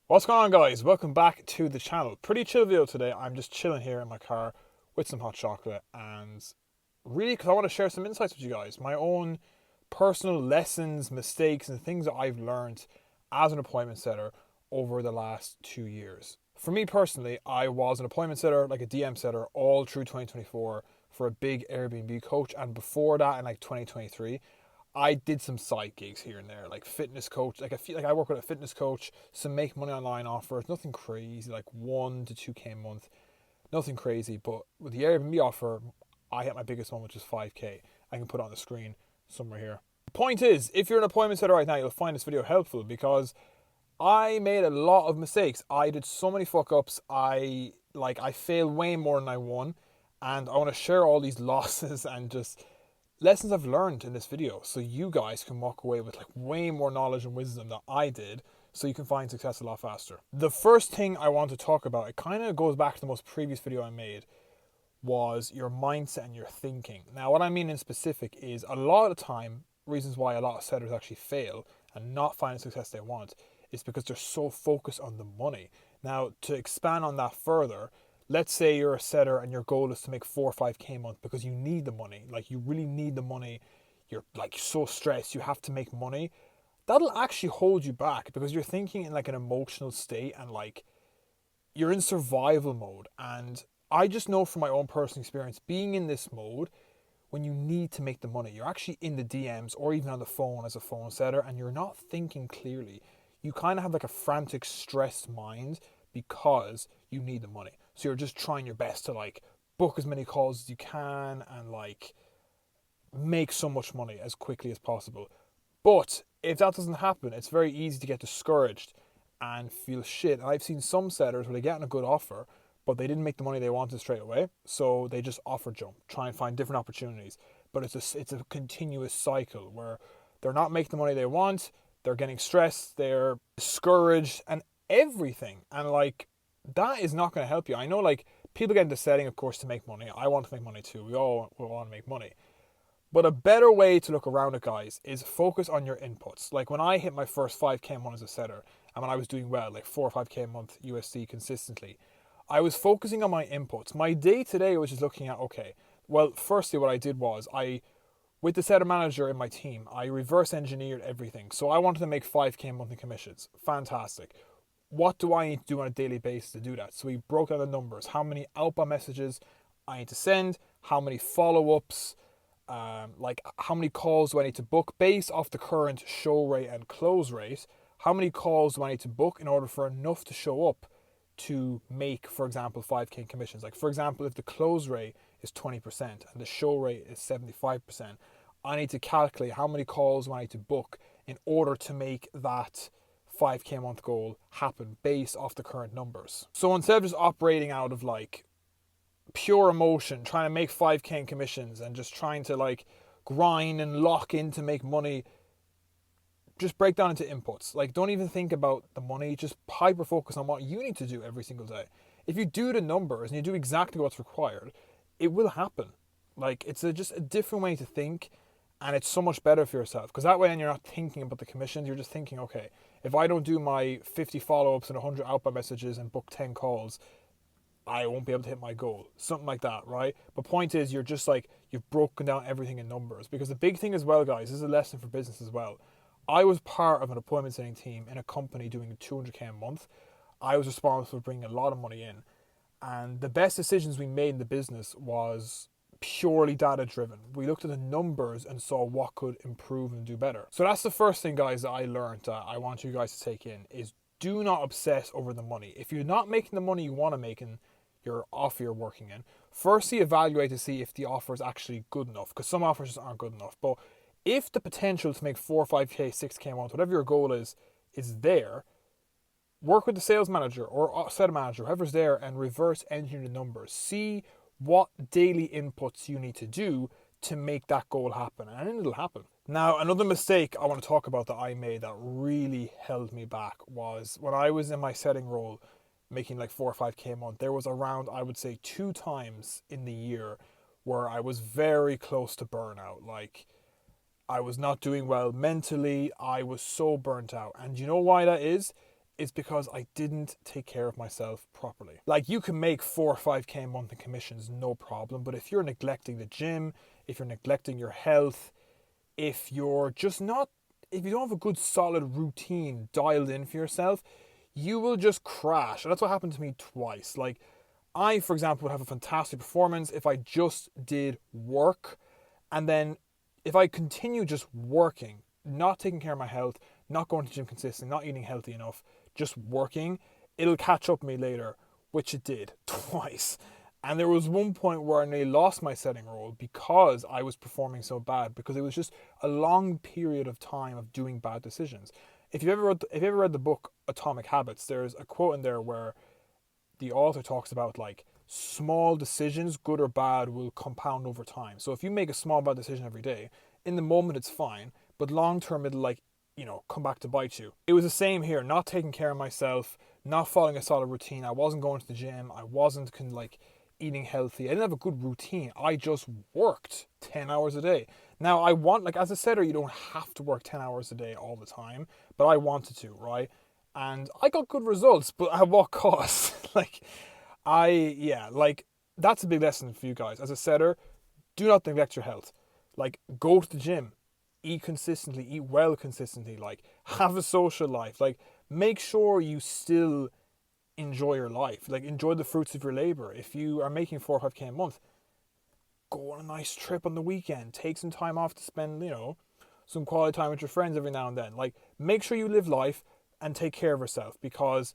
What's going on, guys? Welcome back to the channel. Pretty chill video today. I'm just chilling here in my car with some hot chocolate, and really because I want to share some insights with you guys, my own personal lessons, mistakes, and things that I've learned as an appointment setter over the last 2 years. For me personally, I was an appointment setter, like a DM setter, all through 2024 for a big Airbnb coach, and before that in like 2023 I did some side gigs here and there, like fitness coach. Like I feel like I work with a fitness coach, some make money online offers, nothing crazy, like 1 to 2K a month, nothing crazy. But with the Airbnb offer, I hit my biggest one, which is 5K. I can put it on the screen somewhere here. The point is, if you're an appointment setter right now, you'll find this video helpful because I made a lot of mistakes. I did so many fuck ups. I failed way more than I won, and I want to share all these losses and just lessons I've learned in this video so you guys can walk away with like way more knowledge and wisdom than I did, so you can find success a lot faster. The first thing I want to talk about, it kind of goes back to the most previous video I made, was your mindset and your thinking. Now what I mean in specific is a lot of the time, reasons why a lot of setters actually fail and not find the success they want is because they're so focused on the money. Now to expand on that further, let's say you're a setter and your goal is to make 4 or 5K a month because you need the money. Like you really need the money. You're like so stressed, you have to make money. That'll actually hold you back because you're thinking in like an emotional state and like you're in survival mode. And I just know from my own personal experience, being in this mode, when you need to make the money, you're actually in the DMs or even on the phone as a phone setter and you're not thinking clearly. You kind of have like a frantic, stressed mind because you need the money. So you're just trying your best to like book as many calls as you can and like make so much money as quickly as possible. But if that doesn't happen, it's very easy to get discouraged and feel shit. I've seen some setters where they get a good offer, but they didn't make the money they wanted straight away, so they just offer jump, try and find different opportunities. But it's a continuous cycle where they're not making the money they want, they're getting stressed, they're discouraged, and everything. And like that is not going to help you. I know like people get into setting, of course, to make money. I want to make money too. We all want to make money. But a better way to look around it, guys, is focus on your inputs. Like when I hit my first 5K a month as a setter, and when I was doing well, like 4 or 5K a month USD consistently, I was focusing on my inputs. My day to day was just looking at, okay, well, firstly, what I did was with the setter manager in my team, I reverse engineered everything. So I wanted to make 5K a month in commissions. Fantastic. What do I need to do on a daily basis to do that? So we broke down the numbers. How many outbound messages I need to send, how many follow-ups, like how many calls do I need to book based off the current show rate and close rate. How many calls do I need to book in order for enough to show up to make, for example, 5K commissions? Like for example, if the close rate is 20% and the show rate is 75%, I need to calculate how many calls do I need to book in order to make that 5K a month goal happen based off the current numbers. So instead of just operating out of like pure emotion, trying to make 5K in commissions and just trying to like grind and lock in to make money, just break down into inputs. Like don't even think about the money, just hyper focus on what you need to do every single day. If you do the numbers and you do exactly what's required, it will happen. Like it's just a different way to think, and it's so much better for yourself because that way, and you're not thinking about the commissions, you're just thinking, okay, if I don't do my 50 follow-ups and 100 outbound messages and book 10 calls, I won't be able to hit my goal. Something like that, right? But point is, you're just like, you've broken down everything in numbers. Because the big thing as well, guys, this is a lesson for business as well. I was part of an appointment setting team in a company doing 200K a month. I was responsible for bringing a lot of money in. And the best decisions we made in the business was purely data driven. We looked at the numbers and saw what could improve and do better. So that's the first thing, guys, that I learned that I want you guys to take in is do not obsess over the money. If you're not making the money you want to make in your offer you're working in, firstly evaluate to see if the offer is actually good enough, because some offers just aren't good enough. But if the potential to make 4 or 5K, 6K a month, whatever your goal is there, work with the sales manager or set manager, whoever's there, and reverse engineer the numbers. See what daily inputs you need to do to make that goal happen, and it'll happen. Now, another mistake I want to talk about that I made that really held me back was when I was in my setting role, making like 4 or 5K a month, there was around, I would say, 2 times in the year where I was very close to burnout. Like, I was not doing well mentally. I was so burnt out. And you know why that is? is because I didn't take care of myself properly. Like, you can make 4 or 5K a month in commissions, no problem. But if you're neglecting the gym, if you're neglecting your health, if you're just not, if you don't have a good solid routine dialed in for yourself, you will just crash. And that's what happened to me twice. Like, I, for example, would have a fantastic performance if I just did work. And then if I continue just working, not taking care of my health, not going to the gym consistently, not eating healthy enough, just working, it'll catch up with me later, which it did twice. And there was one point where I nearly lost my setting role because I was performing so bad, because it was just a long period of time of doing bad decisions. If you ever read the book Atomic Habits, there's a quote in there where the author talks about, like, small decisions, good or bad, will compound over time. So if you make a small bad decision every day, in the moment it's fine, but long term it'll, like, come back to bite you. It was the same here, not taking care of myself, not following a solid routine. I wasn't going to the gym. I wasn't eating healthy. I didn't have a good routine. I just worked 10 hours a day. Now, I want, like, as a setter, you don't have to work 10 hours a day all the time, but I wanted to, right? And I got good results, but at what cost? That's a big lesson for you guys. As a setter, do not neglect your health. Like, go to the gym, eat consistently, eat well consistently, like, have a social life, like, make sure you still enjoy your life, like, enjoy the fruits of your labor. If you are making 4 or 5K a month, go on a nice trip on the weekend, take some time off to spend, some quality time with your friends every now and then. Like, make sure you live life and take care of yourself, because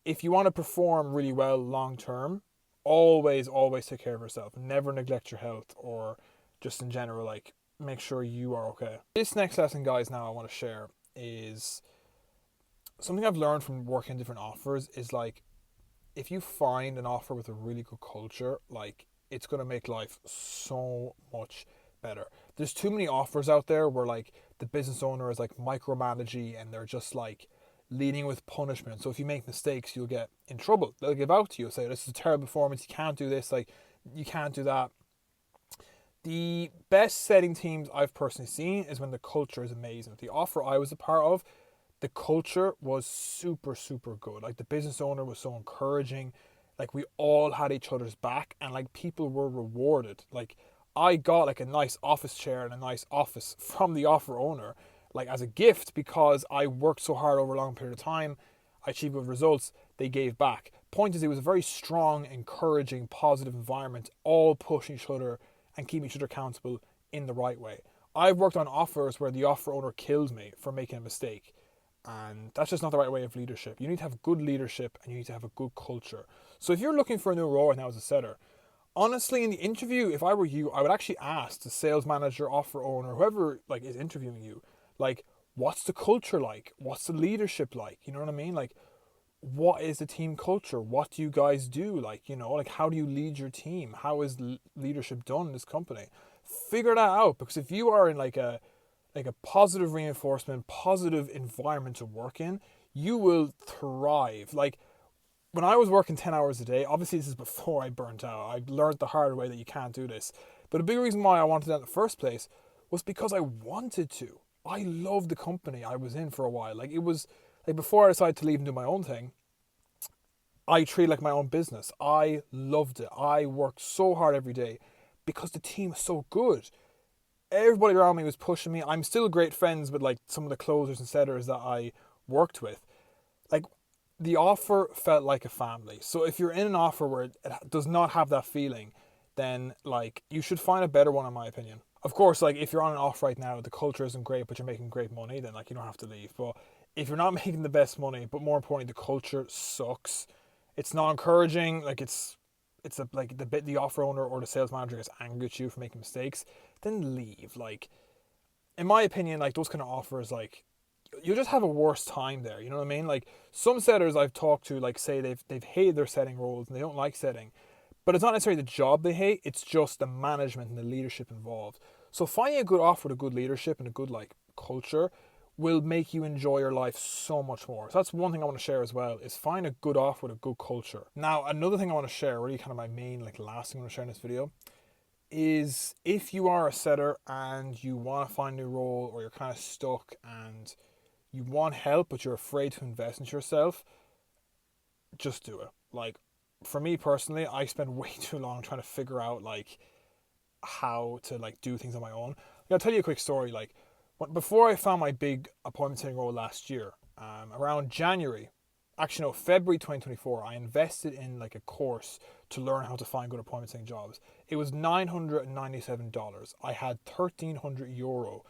if you want to perform really well long term, always take care of yourself. Never neglect your health, or just in general, like, make sure you are okay. This next lesson, guys, now I want to share is something I've learned from working different offers. Is like, if you find an offer with a really good culture, like, it's going to make life so much better. There's too many offers out there where, like, the business owner is, like, micromanaging, and they're just, like, leading with punishment. So if you make mistakes, you'll get in trouble. They'll give out to you, say, this is a terrible performance, you can't do this, like, you can't do that. The best setting teams I've personally seen is when the culture is amazing. The offer I was a part of, the culture was super, super good. Like, the business owner was so encouraging. Like, we all had each other's back, and, like, people were rewarded. Like, I got, like, a nice office chair and a nice office from the offer owner, like, as a gift, because I worked so hard over a long period of time. I achieved good results. They gave back. Point is, it was a very strong, encouraging, positive environment, all pushing each other and keeping each other accountable in the right way. I've worked on offers where the offer owner killed me for making a mistake. And that's just not the right way of leadership. You need to have good leadership, and you need to have a good culture. So if you're looking for a new role right now as a setter, honestly, in the interview, if I were you, I would actually ask the sales manager, offer owner, whoever, like, is interviewing you, like, what's the culture like? What's the leadership like? You know what I mean? Like, what is the team culture? What do you guys do? Like, like, how do you lead your team? How is leadership done in this company? Figure that out, because if you are in like a positive reinforcement, positive environment to work in, you will thrive. Like, when I was working 10 hours a day, obviously this is before I burnt out. I learned the hard way that you can't do this. But a big reason why I wanted that in the first place was because I wanted to. I loved the company I was in for a while. Like, it was, like, before I decided to leave and do my own thing, I treated it like my own business. I loved it. I worked so hard every day because the team was so good. Everybody around me was pushing me. I'm still great friends with, like, some of the closers and setters that I worked with. Like, the offer felt like a family. So if you're in an offer where it does not have that feeling, then, like, you should find a better one, in my opinion. Of course, like, if you're on an offer right now, the culture isn't great, but you're making great money, then, like, you don't have to leave. But if you're not making the best money, but more importantly, the culture sucks, it's not encouraging, like, the offer owner or the sales manager gets angry at you for making mistakes, then leave. Like, in my opinion, like, those kind of offers, like, you'll just have a worse time there. You know what I mean? Like, some setters I've talked to, like, say they've hated their setting roles and they don't like setting, but it's not necessarily the job they hate. It's just the management and the leadership involved. So finding a good offer with a good leadership and a good, like, culture will make you enjoy your life so much more. So that's one thing I want to share as well, is find a good offer with a good culture. Now, another thing I want to share, really kind of my main, like, last thing I want to share in this video, is if you are a setter and you want to find a new role, or you're kind of stuck and you want help, but you're afraid to invest into yourself, just do it. Like, for me personally, I spent way too long trying to figure out like how to like do things on my own. Like, I'll tell you a quick story. Like, before I found my big appointment setting role last year, around January, actually no, February 2024, I invested in like a course to learn how to find good appointment setting jobs. It was $997. I had €1,300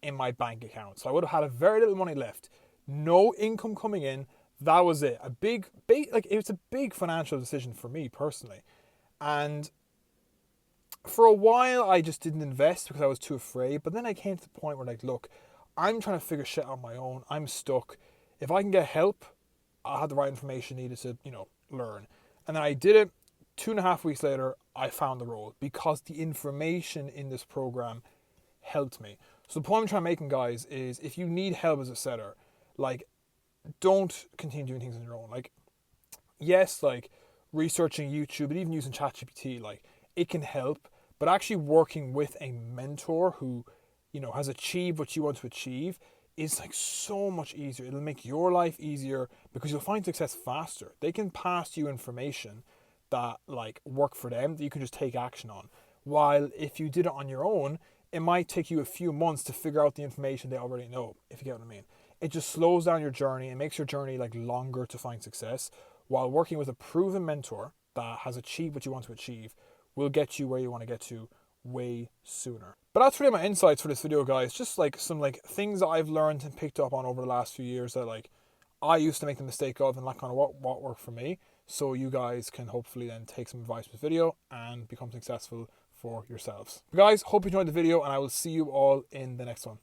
in my bank account, so I would have had a very little money left, no income coming in. That was it. A big, like it was a big financial decision for me personally, and for a while I just didn't invest because I was too afraid. But then I came to the point where like, look, I'm trying to figure shit out on my own. I'm stuck. If I can get help, I had the right information needed to, learn. And then I did it. 2.5 weeks later, I found the role because the information in this program helped me. So the point I'm trying to make, guys, is if you need help as a setter, like, don't continue doing things on your own. Like, yes, like researching YouTube and even using ChatGPT, like it can help, but actually working with a mentor who, has achieved what you want to achieve is like so much easier. It'll make your life easier because you'll find success faster. They can pass you information that like work for them that you can just take action on. While if you did it on your own, it might take you a few months to figure out the information they already know, if you get what I mean. It just slows down your journey and makes your journey like longer to find success, while working with a proven mentor that has achieved what you want to achieve will get you where you want to get to way sooner. But that's really my insights for this video, guys. Just like some like things that I've learned and picked up on over the last few years that like I used to make the mistake of, and like kind of what worked for me. So you guys can hopefully then take some advice from this video and become successful for yourselves. But guys, hope you enjoyed the video, and I will see you all in the next one.